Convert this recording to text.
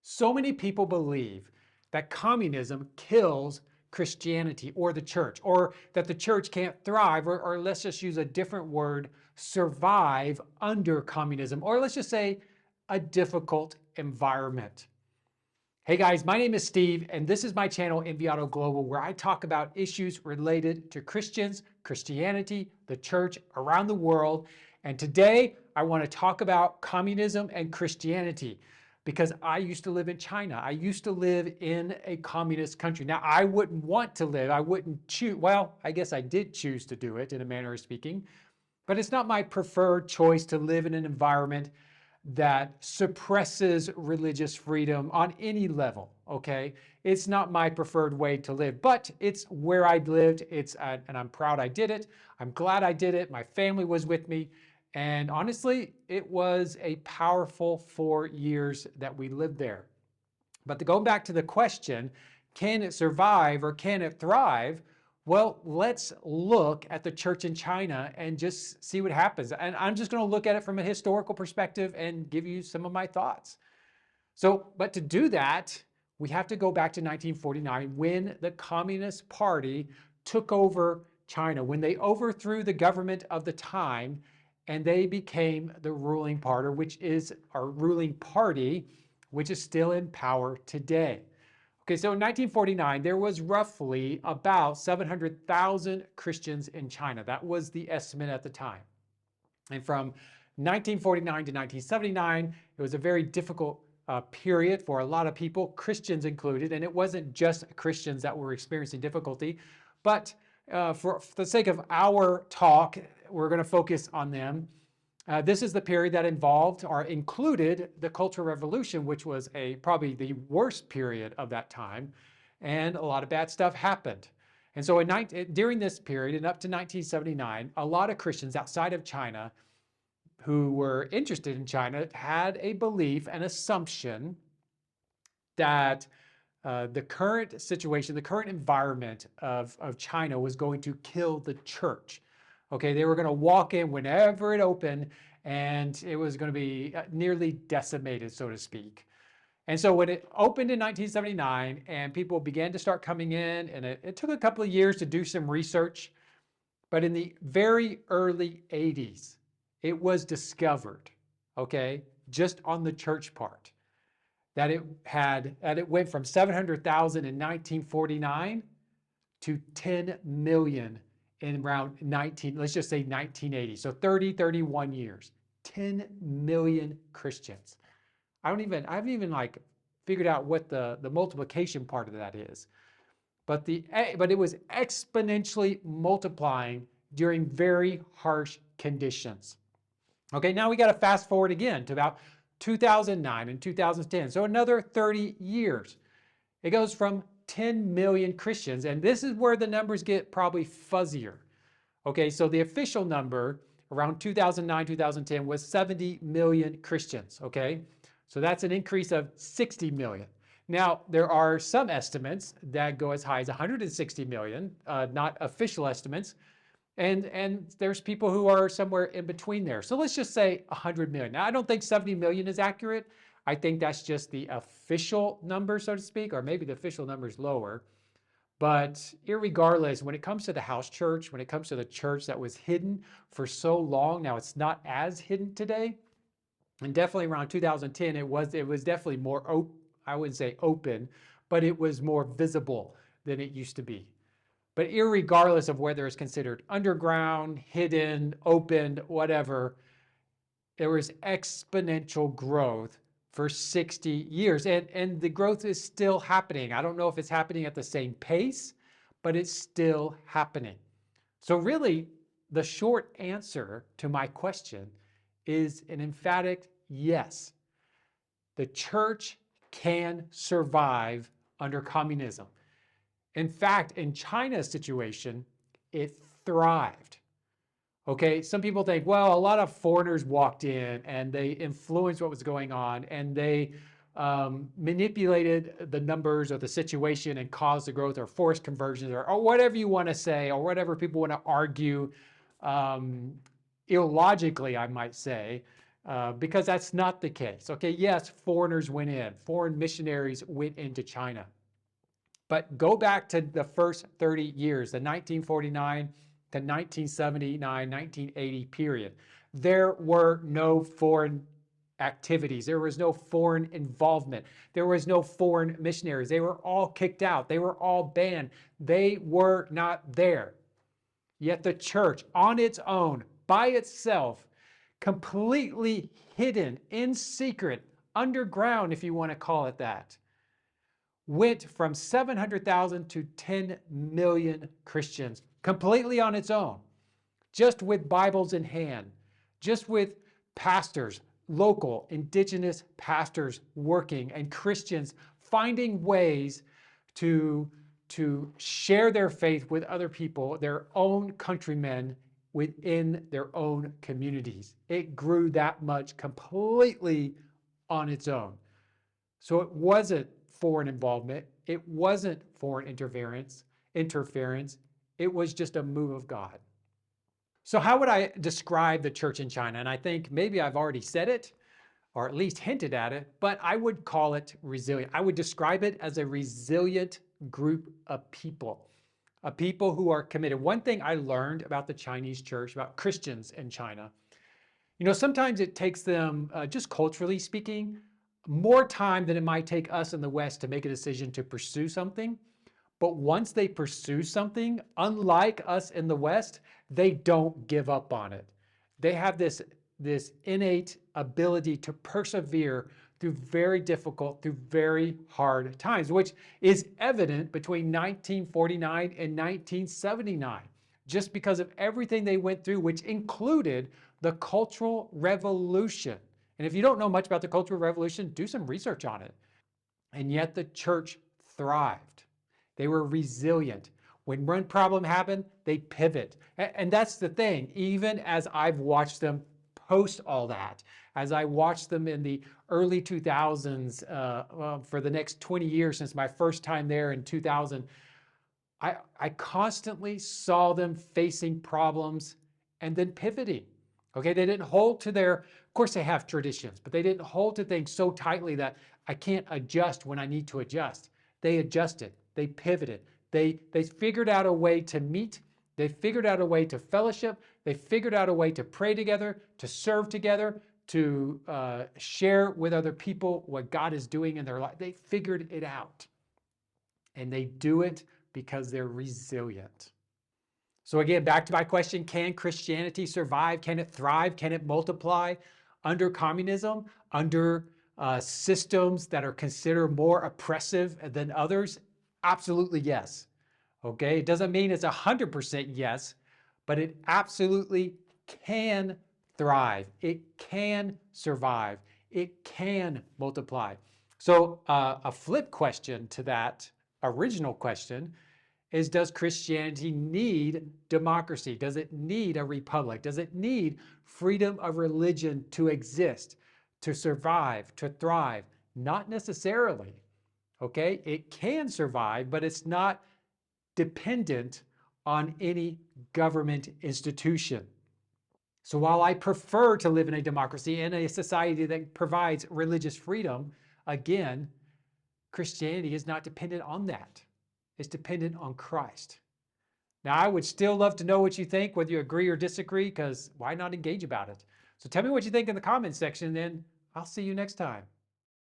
So many people believe that communism kills Christianity or the church, or that the church can't thrive, or let's just use a different word, survive under communism, or let's just say a difficult environment. Hey guys, my name is Steve, and this is my channel, Enviado Global, where I talk about issues related to Christians, Christianity, the church around the world. And today I want to talk about communism and Christianity because I used to live in China. I used to live in a communist country. Now, I wouldn't want to live, I wouldn't choose, well, I guess I did choose to do it in a manner of speaking, but it's not my preferred choice to live in an environment that suppresses religious freedom on any level, okay? It's not my preferred way to live, but it's where I lived. And I'm proud I did it. I'm glad I did it. My family was with me. And honestly, it was a powerful 4 years that we lived there. But to go back to the question, can it survive or can it thrive? Well, let's look at the church in China and just see what happens. And I'm just going to look at it from a historical perspective and give you some of my thoughts. But to do that, we have to go back to 1949 when the Communist Party took over China, when they overthrew the government of the time and they became the ruling party, which is still in power today. Okay, so in 1949, there was roughly about 700,000 Christians in China. That was the estimate at the time. And from 1949 to 1979, it was a very difficult period for a lot of people, Christians included, and it wasn't just Christians that were experiencing difficulty, but for the sake of our talk, we're going to focus on them. This is the period that involved or included the Cultural Revolution, which was probably the worst period of that time, and a lot of bad stuff happened. And so during this period and up to 1979, a lot of Christians outside of China who were interested in China had a belief, an assumption that the current situation, the current environment of China was going to kill the church. Okay, they were going to walk in whenever it opened, and it was going to be nearly decimated, so to speak. And so when it opened in 1979 and people began to start coming in, and it took a couple of years to do some research, but in the very early 80s, it was discovered, okay, just on the church part, that it went from 700,000 in 1949 to 10 million in around let's just say 1980. So 31 years, 10 million Christians. I haven't even like figured out what the multiplication part of that is. But it was exponentially multiplying during very harsh conditions. Okay, now we got to fast forward again to about 2009 and 2010. So another 30 years. It goes from 10 million Christians, and this is where the numbers get probably fuzzier. Okay, so the official number around 2009, 2010 was 70 million Christians, okay? So that's an increase of 60 million. Now, there are some estimates that go as high as 160 million, not official estimates, and there's people who are somewhere in between there. So let's just say 100 million. Now, I don't think 70 million is accurate. I think that's just the official number, so to speak, or maybe the official number is lower. But irregardless, when it comes to the house church, when it comes to the church that was hidden for so long, now it's not as hidden today. And definitely around 2010, it was definitely more, I wouldn't say open, but it was more visible than it used to be. But irregardless of whether it's considered underground, hidden, open, whatever, there was exponential growth for 60 years. And the growth is still happening. I don't know if it's happening at the same pace, but it's still happening. So really, the short answer to my question is an emphatic yes. The church can survive under communism. In fact, in China's situation, it thrived. Okay, some people think, well, a lot of foreigners walked in and they influenced what was going on and they manipulated the numbers or the situation and caused the growth or forced conversions or whatever you want to say or whatever people want to argue illogically, I might say. because that's not the case. Okay, yes, foreigners went in, foreign missionaries went into China. But go back to the first 30 years, the 1949 to 1979, 1980 period. There were no foreign activities. There was no foreign involvement. There was no foreign missionaries. They were all kicked out. They were all banned. They were not there. Yet the church, on its own, by itself, completely hidden, in secret, underground, if you want to call it that, went from 700,000 to 10 million Christians, completely on its own, just with Bibles in hand, just with pastors, local indigenous pastors working, and Christians finding ways to share their faith with other people, their own countrymen within their own communities. It grew that much completely on its own. So it wasn't foreign involvement. It wasn't foreign interference. It was just a move of God. So how would I describe the church in China? And I think maybe I've already said it, or at least hinted at it, but I would call it resilient. I would describe it as a resilient group of people who are committed. One thing I learned about the Chinese church, about Christians in China, sometimes it takes them, just culturally speaking, more time than it might take us in the West to make a decision to pursue something. But once they pursue something, unlike us in the West, they don't give up on it. They have this innate ability to persevere through very difficult, through very hard times, which is evident between 1949 and 1979, just because of everything they went through, which included the Cultural Revolution. And if you don't know much about the Cultural Revolution, do some research on it. And yet the church thrived. They were resilient. When one problem happened, they pivot. And that's the thing. Even as I've watched them post all that, as I watched them in the early 2000s, for the next 20 years since my first time there in 2000, I constantly saw them facing problems and then pivoting. Okay, they didn't hold to of course they have traditions, but they didn't hold to things so tightly that I can't adjust when I need to adjust. They adjusted, they pivoted, they figured out a way to meet, they figured out a way to fellowship, they figured out a way to pray together, to serve together, to share with other people what God is doing in their life. They figured it out. And they do it because they're resilient. So again, back to my question, can Christianity survive? Can it thrive? Can it multiply under communism, under systems that are considered more oppressive than others? Absolutely yes. Okay, it doesn't mean it's 100% yes, but it absolutely can thrive. It can survive. It can multiply. So a flip question to that original question is, does Christianity need democracy? Does it need a republic? Does it need freedom of religion to exist, to survive, to thrive? Not necessarily. Okay, it can survive, but it's not dependent on any government institution. So while I prefer to live in a democracy, in a society that provides religious freedom, again, Christianity is not dependent on that. It's dependent on Christ. Now, I would still love to know what you think, whether you agree or disagree, because why not engage about it? So tell me what you think in the comments section, and then I'll see you next time.